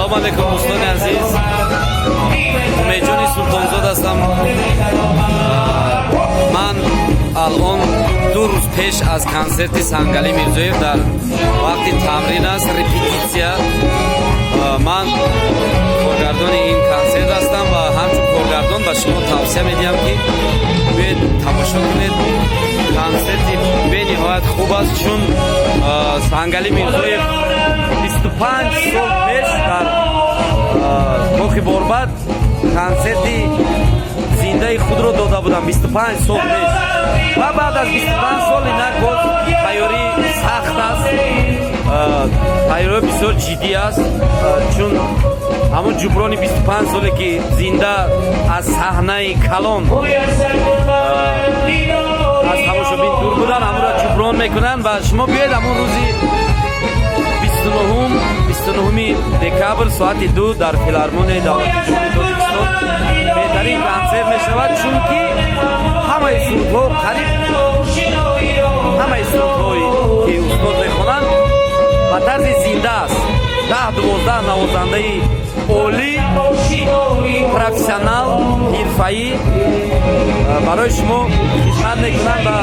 салом алейкум дӯстони азиз, умедҷони султонзод ҳастам. Ман алон 2 рӯз пеш аз консерти Сангалӣ Мирзоев дар вақти тамрин аст, репетитсия. Ман коргардони ин консерт ҳастам ва ҳамчун коргардон ба шумо тавсия медиҳам ки биёед тамошо кунед. Консерти бениҳоят хуб аст, чун Сангалӣ Мирзоев 25 сол пеш дар Коҳи Борбад консерти зиндаи худро дода будам. 25 сол пеш ва баъд аз 25 сол инак боз тайёрӣ сахт аст, тайёрӣ бисёр ҷиддӣ аст, чун ҳамон ҷуброни 25 соле ки зинда аз саҳнаи калон аз тамошобин дур будан, ҳамонро ҷуброн мекунанд. Ва шумо биёед ҳамон рӯзи 29 декабр соати 2 дар филармонияи давлати ҷумҳурии Тоҷикистон беҳтарин консерт мешавад, чунки ҳамаи сурудҳо қариб ҳамаи сурудҳои ки устод мехонанд ба тарзи зинда аст. 10-12 навозандаи олӣ, профессионал, ҳирфаӣ барои шумо хизмат мекунанд ва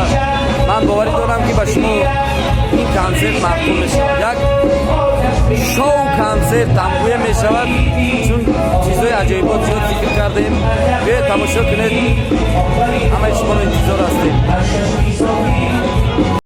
ман боварӣ дорам ки ба шумо ин консерт мақбул мешавад. Як шоу консерт ҳамгӯя мешавад, чун чизҳои аҷоибот зиёд фикр кардаем. биёед тамошо кунед, ҳамаи шуморо интизор ҳастем.